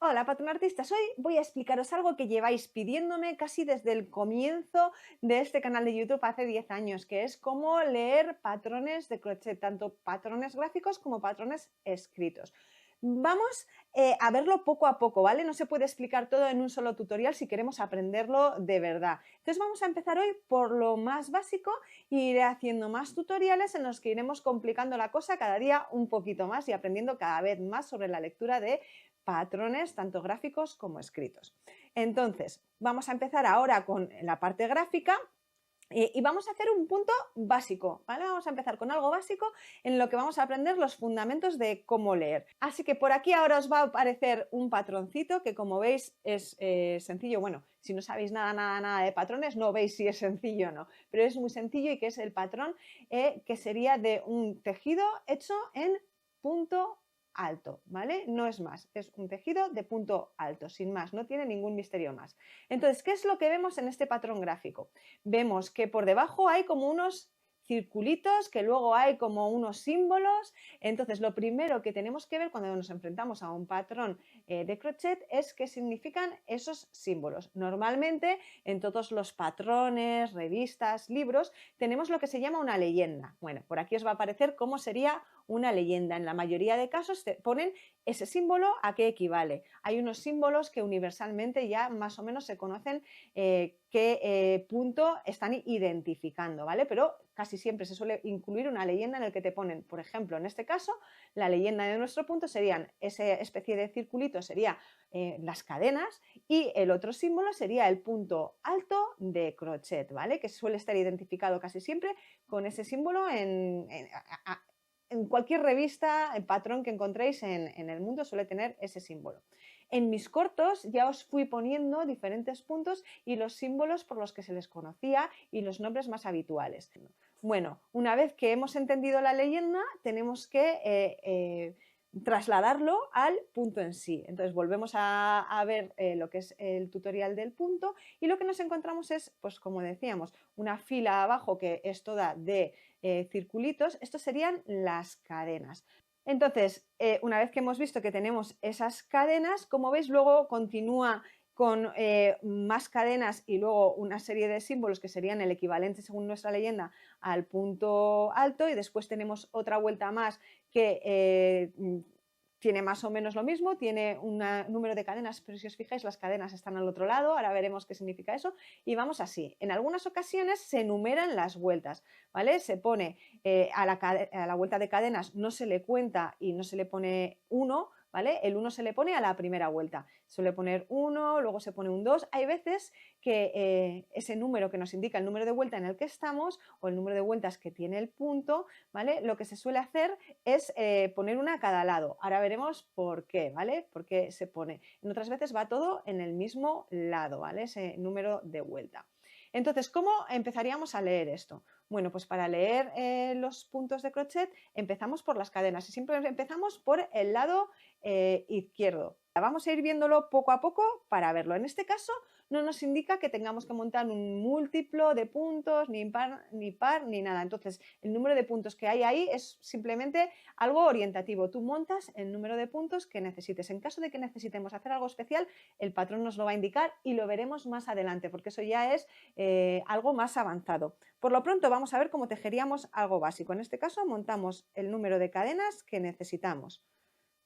Hola, patronartistas. Hoy voy a explicaros algo que lleváis pidiéndome casi desde el comienzo de este canal de YouTube hace 10 años, que es cómo leer patrones de crochet, tanto patrones gráficos como patrones escritos. Vamos a verlo poco a poco, ¿vale? No se puede explicar todo en un solo tutorial si queremos aprenderlo de verdad. Entonces vamos a empezar hoy por lo más básico e iré haciendo más tutoriales en los que iremos complicando la cosa cada día un poquito más y aprendiendo cada vez más sobre la lectura de patrones tanto gráficos como escritos. Entonces, vamos a empezar ahora con la parte gráfica y vamos a hacer un punto básico, ¿vale? Vamos a empezar con algo básico en lo que vamos a aprender los fundamentos de cómo leer. Así que por aquí ahora os va a aparecer un patroncito que, como veis, es sencillo. Bueno, si no sabéis nada de patrones, no veis si es sencillo o no, pero es muy sencillo y que es el patrón que sería de un tejido hecho en punto alto, ¿vale? No es más, es un tejido de punto alto, sin más, no tiene ningún misterio más. Entonces, ¿qué es lo que vemos en este patrón gráfico? Vemos que por debajo hay como unos circulitos, que luego hay como unos símbolos. Entonces, lo primero que tenemos que ver cuando nos enfrentamos a un patrón de crochet es qué significan esos símbolos. Normalmente, en todos los patrones, revistas, libros, tenemos lo que se llama una leyenda. Bueno, por aquí os va a aparecer cómo sería una leyenda. En la mayoría de casos te ponen ese símbolo a qué equivale. Hay unos símbolos que universalmente ya más o menos se conocen qué punto están identificando, ¿vale? Pero casi siempre se suele incluir una leyenda en el que te ponen, por ejemplo, en este caso, la leyenda de nuestro punto serían esa especie de circulito, sería las cadenas, y el otro símbolo sería el punto alto de crochet, ¿vale? Que suele estar identificado casi siempre con ese símbolo en cualquier revista, el patrón que encontréis en el mundo suele tener ese símbolo. En mis cortos ya os fui poniendo diferentes puntos y los símbolos por los que se les conocía y los nombres más habituales. Bueno, una vez que hemos entendido la leyenda, tenemos que trasladarlo al punto en sí. Entonces volvemos a ver lo que es el tutorial del punto y lo que nos encontramos es, pues como decíamos, una fila abajo que es toda de circulitos. Estos serían las cadenas. Entonces, una vez que hemos visto que tenemos esas cadenas, como veis, luego continúa con más cadenas y luego una serie de símbolos que serían el equivalente, según nuestra leyenda, al punto alto, y después tenemos otra vuelta más que tiene más o menos lo mismo, tiene un número de cadenas, pero si os fijáis las cadenas están al otro lado, ahora veremos qué significa eso, y vamos así. En algunas ocasiones se enumeran las vueltas, ¿vale? Se pone a la vuelta de cadenas no se le cuenta y no se le pone 1, ¿vale? El 1 se le pone a la primera vuelta. Suele poner 1, luego se pone un 2. Hay veces que ese número que nos indica el número de vuelta en el que estamos o el número de vueltas que tiene el punto, ¿vale? Lo que se suele hacer es poner una a cada lado. Ahora veremos por qué, ¿vale? Por qué se pone. En otras veces va todo en el mismo lado, ¿vale? Ese número de vuelta. Entonces, ¿cómo empezaríamos a leer esto? Bueno, pues para leer los puntos de crochet empezamos por las cadenas y siempre empezamos por el lado izquierdo. Vamos a ir viéndolo poco a poco para verlo. En este caso no nos indica que tengamos que montar un múltiplo de puntos, ni par, ni nada. Entonces, el número de puntos que hay ahí es simplemente algo orientativo. Tú montas el número de puntos que necesites. En caso de que necesitemos hacer algo especial, el patrón nos lo va a indicar y lo veremos más adelante, porque eso ya es algo más avanzado. Por lo pronto, vamos a ver cómo tejeríamos algo básico. En este caso, montamos el número de cadenas que necesitamos,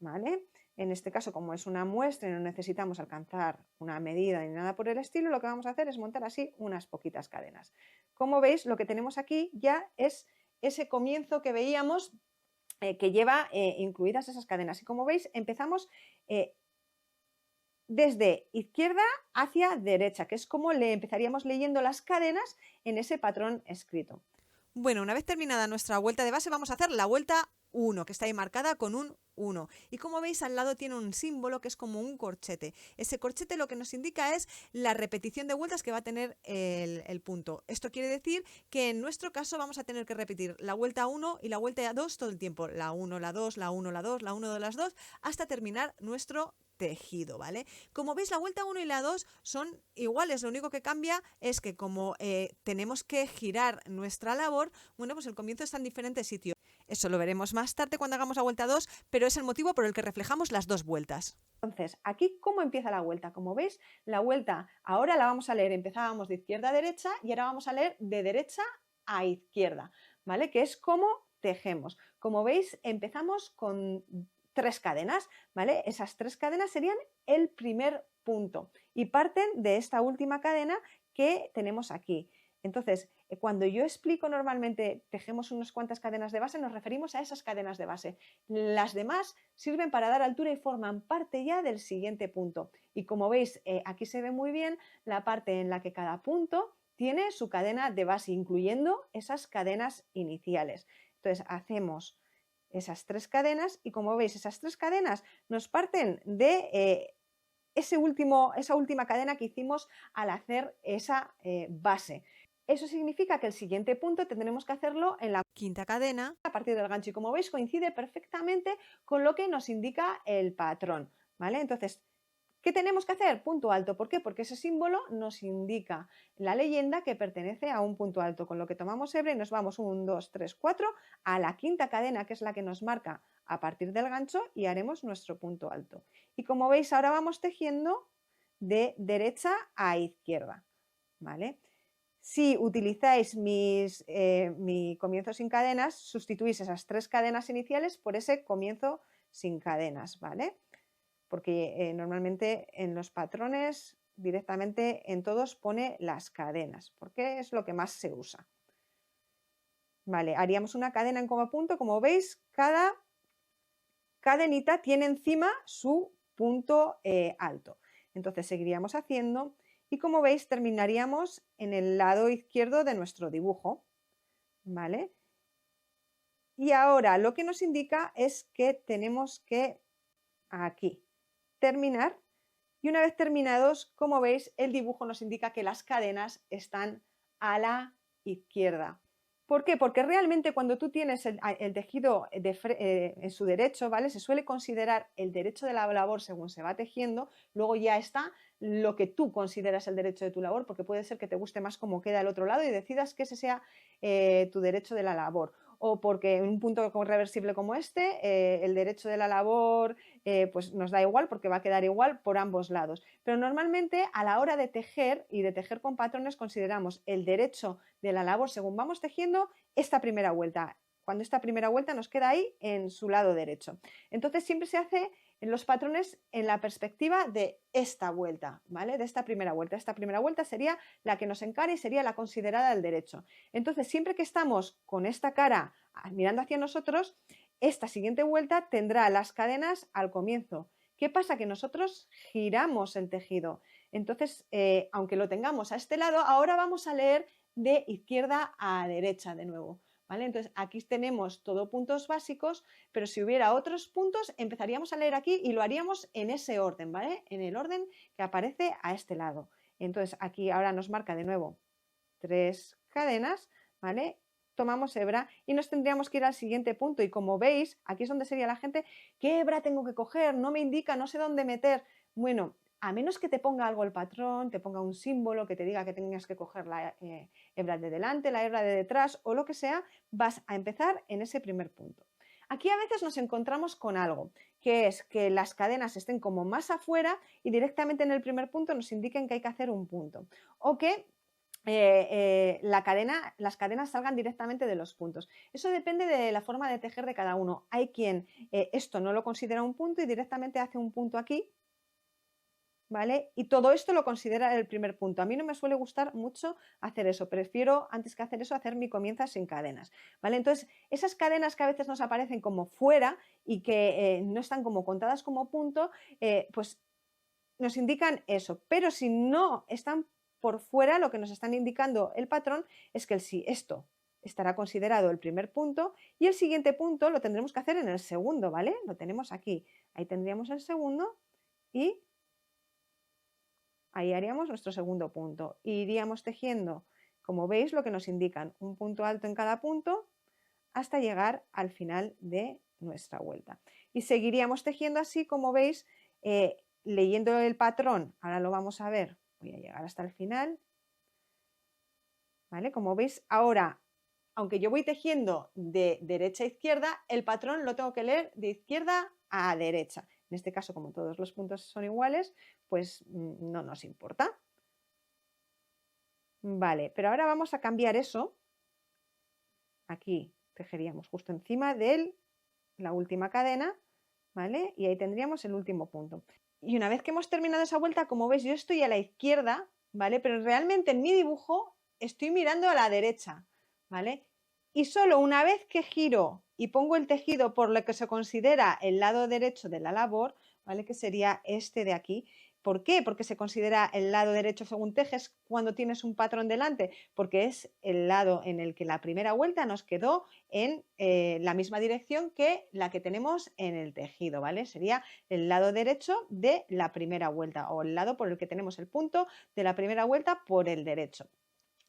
¿vale? En este caso, como es una muestra y no necesitamos alcanzar una medida ni nada por el estilo, lo que vamos a hacer es montar así unas poquitas cadenas. Como veis, lo que tenemos aquí ya es ese comienzo que veíamos que lleva incluidas esas cadenas. Y como veis, empezamos desde izquierda hacia derecha, que es como le empezaríamos leyendo las cadenas en ese patrón escrito. Bueno, una vez terminada nuestra vuelta de base, vamos a hacer la vuelta 1, que está ahí marcada con un 1. Y como veis, al lado tiene un símbolo que es como un corchete. Ese corchete lo que nos indica es la repetición de vueltas que va a tener el punto. Esto quiere decir que en nuestro caso vamos a tener que repetir la vuelta 1 y la vuelta 2 todo el tiempo. La 1, la 2, la 1, la 2, la 1 de las 2, hasta terminar nuestro tejido, ¿vale? Como veis, la vuelta 1 y la 2 son iguales, lo único que cambia es que como tenemos que girar nuestra labor, bueno, pues el comienzo está en diferentes sitios. Eso lo veremos más tarde cuando hagamos la vuelta 2, pero es el motivo por el que reflejamos las dos vueltas. Entonces, aquí, ¿cómo empieza la vuelta? Como veis, la vuelta ahora la vamos a leer, empezábamos de izquierda a derecha y ahora vamos a leer de derecha a izquierda, ¿vale? Que es como tejemos. Como veis, empezamos con 3 cadenas, ¿vale? Esas 3 cadenas serían el primer punto y parten de esta última cadena que tenemos aquí. Entonces, cuando yo explico normalmente tejemos unas cuantas cadenas de base, nos referimos a esas cadenas de base. Las demás sirven para dar altura y forman parte ya del siguiente punto. Y como veis, aquí se ve muy bien la parte en la que cada punto tiene su cadena de base, incluyendo esas cadenas iniciales. Entonces, hacemos esas 3 cadenas y como veis, esas 3 cadenas nos parten de esa última cadena que hicimos al hacer esa base. Eso significa que el siguiente punto tendremos que hacerlo en la Quinta cadena. a partir del gancho y como veis coincide perfectamente con lo que nos indica el patrón, ¿vale? Entonces, ¿qué tenemos que hacer? Punto alto. ¿Por qué? Porque ese símbolo nos indica la leyenda que pertenece a un punto alto, con lo que tomamos hebra y nos vamos 1, 2, 3, 4 a la quinta cadena, que es la que nos marca a partir del gancho y haremos nuestro punto alto. Y como veis, ahora vamos tejiendo de derecha a izquierda, ¿vale? Si utilizáis mi comienzo sin cadenas, sustituís esas 3 cadenas iniciales por ese comienzo sin cadenas, ¿vale? Porque normalmente en los patrones directamente en todos pone las cadenas, porque es lo que más se usa. Vale, haríamos una cadena en como punto, como veis, cada cadenita tiene encima su punto alto. Entonces seguiríamos haciendo y como veis terminaríamos en el lado izquierdo de nuestro dibujo, ¿vale? Y ahora lo que nos indica es que tenemos que aquí terminar y una vez terminados, como veis, el dibujo nos indica que las cadenas están a la izquierda. ¿Por qué? Porque realmente cuando tú tienes el tejido en su derecho, ¿vale? Se suele considerar el derecho de la labor según se va tejiendo, luego ya está lo que tú consideras el derecho de tu labor, porque puede ser que te guste más cómo queda el otro lado y decidas que ese sea tu derecho de la labor. O porque en un punto reversible como este, el derecho de la labor pues nos da igual porque va a quedar igual por ambos lados. Pero normalmente a la hora de tejer y de tejer con patrones consideramos el derecho de la labor según vamos tejiendo esta primera vuelta. Cuando esta primera vuelta nos queda ahí en su lado derecho. Entonces siempre se hace en los patrones en la perspectiva de esta vuelta, ¿vale? De esta primera vuelta. Esta primera vuelta sería la que nos encara y sería la considerada del derecho. Entonces siempre que estamos con esta cara mirando hacia nosotros, esta siguiente vuelta tendrá las cadenas al comienzo. ¿Qué pasa? Que nosotros giramos el tejido. Entonces, aunque lo tengamos a este lado, ahora vamos a leer de izquierda a derecha de nuevo. ¿Vale? Entonces, aquí tenemos todo puntos básicos, pero si hubiera otros puntos, empezaríamos a leer aquí y lo haríamos en ese orden, ¿vale? En el orden que aparece a este lado. Entonces, aquí ahora nos marca de nuevo 3 cadenas, ¿vale? Tomamos hebra y nos tendríamos que ir al siguiente punto y como veis, aquí es donde sería la gente, ¿qué hebra tengo que coger? No me indica, no sé dónde meter. Bueno, a menos que te ponga algo el patrón, te ponga un símbolo que te diga que tengas que coger la hebra de delante, la hebra de detrás o lo que sea, vas a empezar en ese primer punto. Aquí a veces nos encontramos con algo, que es que las cadenas estén como más afuera y directamente en el primer punto nos indiquen que hay que hacer un punto. O que las cadenas salgan directamente de los puntos. Eso depende de la forma de tejer de cada uno. Hay quien esto no lo considera un punto y directamente hace un punto aquí, ¿vale? Y todo esto lo considera el primer punto. A mí no me suele gustar mucho hacer eso. Prefiero, antes que hacer eso, hacer mi comienza sin cadenas, ¿vale? Entonces, esas cadenas que a veces nos aparecen como fuera y que no están como contadas como punto, pues nos indican eso. Pero si no están por fuera, lo que nos están indicando el patrón es que esto estará considerado el primer punto y el siguiente punto lo tendremos que hacer en el segundo, ¿vale? Lo tenemos aquí. Ahí tendríamos el segundo y ahí haríamos nuestro segundo punto. Iríamos tejiendo, como veis, lo que nos indican, un punto alto en cada punto hasta llegar al final de nuestra vuelta. Y seguiríamos tejiendo así, como veis, leyendo el patrón. Ahora lo vamos a ver. Voy a llegar hasta el final. ¿Vale? Como veis, ahora aunque yo voy tejiendo de derecha a izquierda, el patrón lo tengo que leer de izquierda a derecha. En este caso, como todos los puntos son iguales, pues no nos importa. Vale, pero ahora vamos a cambiar eso. Aquí tejeríamos justo encima de la última cadena, ¿vale? Y ahí tendríamos el último punto. Y una vez que hemos terminado esa vuelta, como veis, yo estoy a la izquierda, ¿vale? Pero realmente en mi dibujo estoy mirando a la derecha, ¿vale? Y solo una vez que giro y pongo el tejido por lo que se considera el lado derecho de la labor, ¿vale? Que sería este de aquí. ¿Por qué? Porque se considera el lado derecho según tejes cuando tienes un patrón delante, porque es el lado en el que la primera vuelta nos quedó en la misma dirección que la que tenemos en el tejido, ¿vale? Sería el lado derecho de la primera vuelta o el lado por el que tenemos el punto de la primera vuelta por el derecho.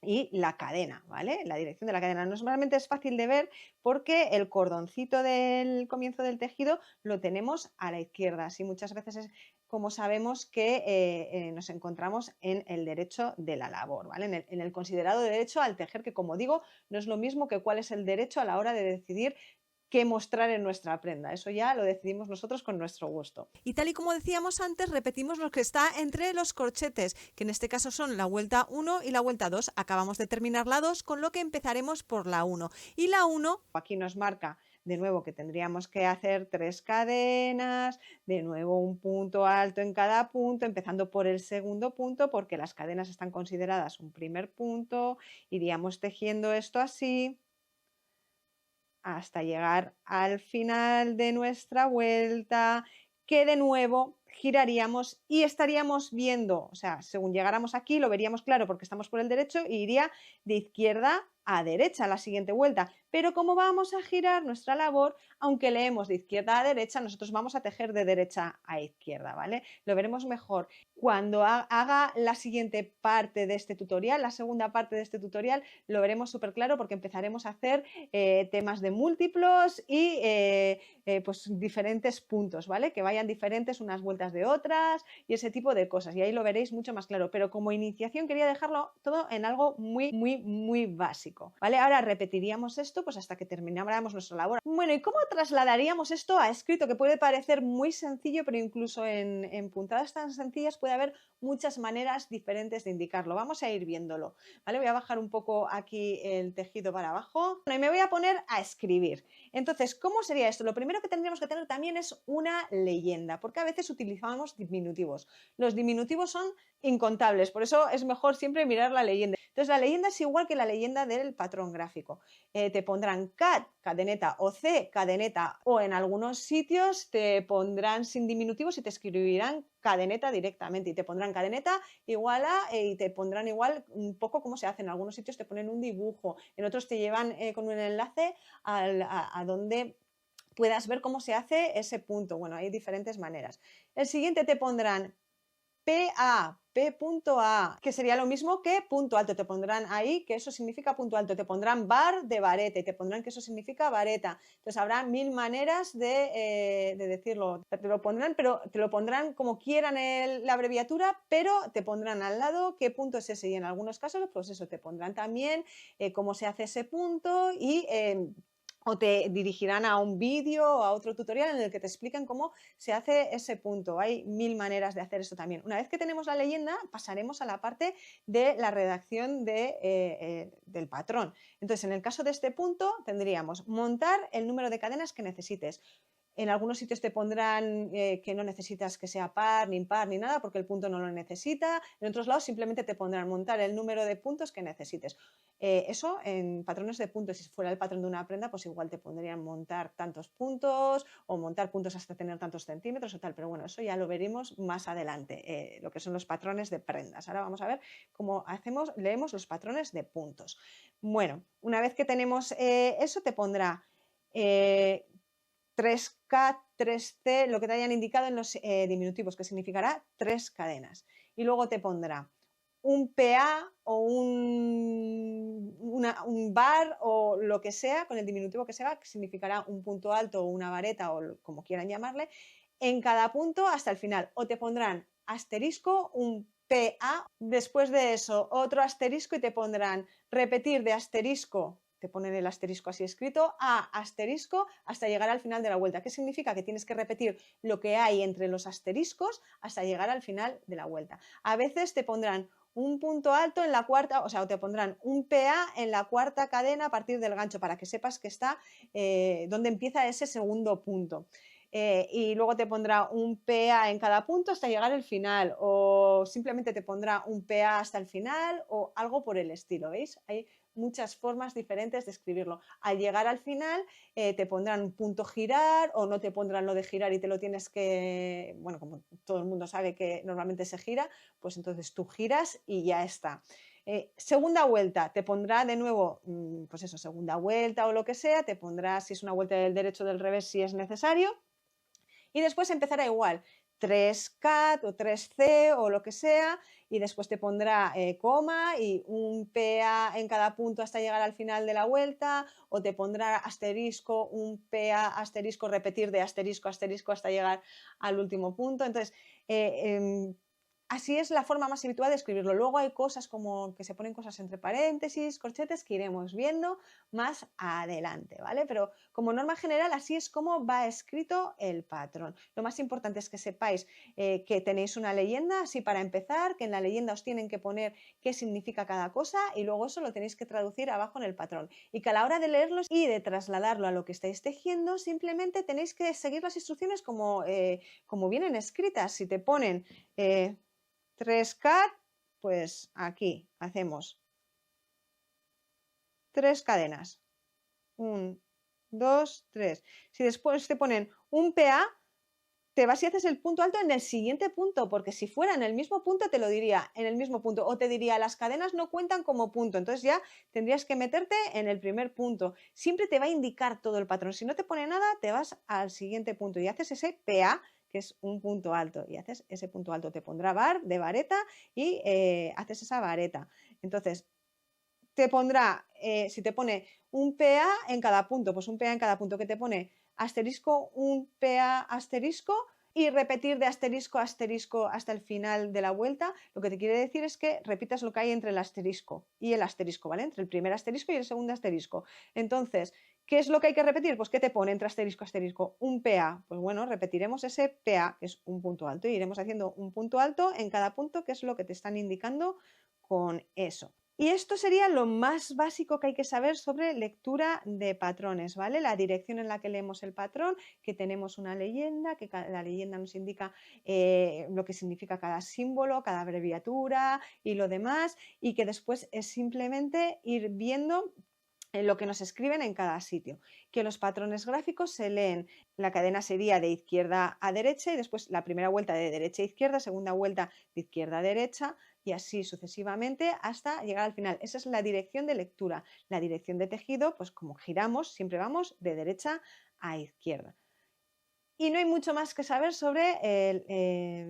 Y la cadena, ¿vale? La dirección de la cadena. Normalmente es fácil de ver porque el cordoncito del comienzo del tejido lo tenemos a la izquierda. Así muchas veces es como sabemos que nos encontramos en el derecho de la labor, ¿vale? En el considerado derecho al tejer, que como digo, no es lo mismo que cuál es el derecho a la hora de decidir qué mostrar en nuestra prenda. Eso ya lo decidimos nosotros con nuestro gusto. Y tal y como decíamos antes, repetimos lo que está entre los corchetes, que en este caso son la vuelta 1 y la vuelta 2. Acabamos de terminar la 2, con lo que empezaremos por la 1. Y la 1... Aquí nos marca de nuevo que tendríamos que hacer 3 cadenas, de nuevo un punto alto en cada punto, empezando por el segundo punto, porque las cadenas están consideradas un primer punto. Iríamos tejiendo esto así hasta llegar al final de nuestra vuelta, que de nuevo giraríamos y estaríamos viendo, o sea, según llegáramos aquí lo veríamos claro porque estamos por el derecho y iría de izquierda a derecha la siguiente vuelta. Pero como vamos a girar nuestra labor, aunque leemos de izquierda a derecha, nosotros vamos a tejer de derecha a izquierda, ¿vale? Lo veremos mejor cuando haga la siguiente parte de este tutorial, la segunda parte de este tutorial, lo veremos súper claro porque empezaremos a hacer temas de múltiplos y pues diferentes puntos, ¿vale? Que vayan diferentes unas vueltas de otras y ese tipo de cosas. Y ahí lo veréis mucho más claro. Pero como iniciación quería dejarlo todo en algo muy básico, ¿vale? Ahora repetiríamos esto pues hasta que termináramos nuestra labor. Bueno, ¿y cómo trasladaríamos esto a escrito? Que puede parecer muy sencillo, pero incluso en puntadas tan sencillas puede haber muchas maneras diferentes de indicarlo. Vamos a ir viéndolo, ¿vale? Voy a bajar un poco aquí el tejido para abajo. Bueno, y me voy a poner a escribir. Entonces, ¿cómo sería esto? Lo primero que tendríamos que tener también es una leyenda, porque a veces utilizamos diminutivos. Los diminutivos son incontables, por eso es mejor siempre mirar la leyenda. Entonces, la leyenda es igual que la leyenda del patrón gráfico. Te pondrán cat, cadeneta, o c, cadeneta, o en algunos sitios te pondrán sin diminutivos y te escribirán cadeneta directamente y te pondrán cadeneta igual a y te pondrán igual un poco como se hace. En algunos sitios te ponen un dibujo, en otros te llevan con un enlace a donde puedas ver cómo se hace ese punto. Bueno, hay diferentes maneras. El siguiente te pondrán PA, P.A, que sería lo mismo que punto alto. Te pondrán ahí que eso significa punto alto. Te pondrán bar de vareta y te pondrán que eso significa vareta. Entonces habrá 1000 maneras de decirlo. Te lo pondrán, pero te lo pondrán como quieran la abreviatura, pero te pondrán al lado qué punto es ese. Y en algunos casos, pues eso, te pondrán también cómo se hace ese punto y o te dirigirán a un vídeo o a otro tutorial en el que te explican cómo se hace ese punto. Hay 1000 maneras de hacer esto también. Una vez que tenemos la leyenda, pasaremos a la parte de la redacción del patrón. Entonces, en el caso de este punto, tendríamos montar el número de cadenas que necesites. En algunos sitios te pondrán que no necesitas que sea par, ni impar, ni nada, porque el punto no lo necesita. En otros lados simplemente te pondrán montar el número de puntos que necesites. Eso en patrones de puntos. Si fuera el patrón de una prenda, pues igual te pondrían montar tantos puntos o montar puntos hasta tener tantos centímetros o tal. Pero bueno, eso ya lo veremos más adelante, lo que son los patrones de prendas. Ahora vamos a ver cómo leemos los patrones de puntos. Bueno, una vez que tenemos eso, te pondrá 3K, 3C, lo que te hayan indicado en los diminutivos, que significará 3 cadenas. Y luego te pondrá un PA o un bar o lo que sea, con el diminutivo que sea, que significará un punto alto o una vareta o como quieran llamarle, en cada punto hasta el final. O te pondrán asterisco, un PA, después de eso otro asterisco y te pondrán repetir de asterisco. te ponen el asterisco así escrito, A asterisco hasta llegar al final de la vuelta. ¿Qué significa? Que tienes que repetir lo que hay entre los asteriscos hasta llegar al final de la vuelta. A veces te pondrán un punto alto en la cuarta, o sea, te pondrán un PA en la cuarta cadena a partir del gancho para que sepas que está donde empieza ese segundo punto. Y luego te pondrá un PA en cada punto hasta llegar al final, o simplemente te pondrá un PA hasta el final o algo por el estilo, ¿veis? Hay muchas formas diferentes de escribirlo. Al llegar al final te pondrán un punto girar o no te pondrán lo de girar y te lo tienes que, bueno, como todo el mundo sabe que normalmente se gira, pues entonces tú giras y ya está. Segunda vuelta, te pondrá de nuevo, pues eso, segunda vuelta o lo que sea, te pondrá si es una vuelta del derecho o del revés si es necesario. Y después empezará igual, 3 cat o 3c o lo que sea, y después te pondrá coma y un PA en cada punto hasta llegar al final de la vuelta, o te pondrá asterisco, un PA asterisco, repetir de asterisco, asterisco hasta llegar al último punto. Entonces, así es la forma más habitual de escribirlo. Luego hay cosas como que se ponen cosas entre paréntesis, corchetes, que iremos viendo más adelante, ¿vale? Pero como norma general, así es como va escrito el patrón. Lo más importante es que sepáis que tenéis una leyenda, así para empezar, que en la leyenda os tienen que poner qué significa cada cosa y luego eso lo tenéis que traducir abajo en el patrón. Y que a la hora de leerlos y de trasladarlo a lo que estáis tejiendo, simplemente tenéis que seguir las instrucciones como vienen escritas. Si te ponen 3 cat, pues aquí hacemos 3 cadenas. 1, 2, 3. Si después te ponen un PA, te vas y haces el punto alto en el siguiente punto, porque si fuera en el mismo punto te lo diría en el mismo punto, o te diría las cadenas no cuentan como punto, entonces ya tendrías que meterte en el primer punto. Siempre te va a indicar todo el patrón. Si no te pone nada, te vas al siguiente punto y haces ese PA, que es un punto alto, y haces ese punto alto. Te pondrá bar de vareta y haces esa vareta. Entonces, te pondrá, si te pone un PA en cada punto, pues un PA en cada punto, que te pone asterisco, un PA asterisco y repetir de asterisco a asterisco hasta el final de la vuelta. Lo que te quiere decir es que repitas lo que hay entre el asterisco y el asterisco, ¿vale? Entre el primer asterisco y el segundo asterisco. Entonces, ¿qué es lo que hay que repetir? Pues ¿qué te pone entre asterisco y asterisco? Un PA. Pues bueno, repetiremos ese PA, que es un punto alto, y iremos haciendo un punto alto en cada punto, que es lo que te están indicando con eso. Y esto sería lo más básico que hay que saber sobre lectura de patrones, ¿vale? La dirección en la que leemos el patrón, que tenemos una leyenda, que la leyenda nos indica lo que significa cada símbolo, cada abreviatura y lo demás, y que después es simplemente ir viendo lo que nos escriben en cada sitio. Que los patrones gráficos se leen, la cadena sería de izquierda a derecha y después la primera vuelta de derecha a izquierda, segunda vuelta de izquierda a derecha y así sucesivamente hasta llegar al final. Esa es la dirección de lectura. La dirección de tejido, pues como giramos, siempre vamos de derecha a izquierda. Y no hay mucho más que saber sobre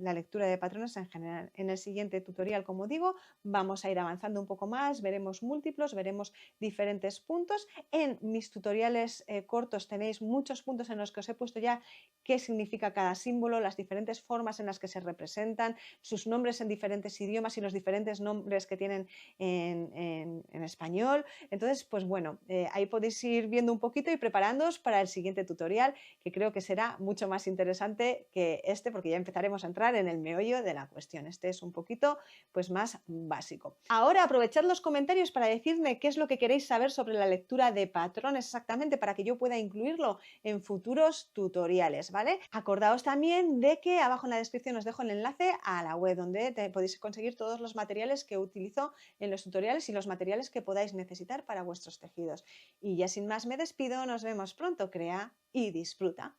la lectura de patrones en general. En el siguiente tutorial, como digo, vamos a ir avanzando un poco más, veremos múltiplos, veremos diferentes puntos. En mis tutoriales cortos tenéis muchos puntos en los que os he puesto ya qué significa cada símbolo, las diferentes formas en las que se representan, sus nombres en diferentes idiomas y los diferentes nombres que tienen en español. Entonces, pues bueno, ahí podéis ir viendo un poquito y preparándoos para el siguiente tutorial, que creo que será mucho más interesante que este, porque ya empezaremos a entrar en el meollo de la cuestión. Este es un poquito pues más básico. Ahora aprovechad los comentarios para decirme qué es lo que queréis saber sobre la lectura de patrones exactamente, para que yo pueda incluirlo en futuros tutoriales, ¿vale? Acordaos también de que abajo en la descripción os dejo el enlace a la web donde podéis conseguir todos los materiales que utilizo en los tutoriales y los materiales que podáis necesitar para vuestros tejidos. Y ya sin más me despido, nos vemos pronto, crea y disfruta.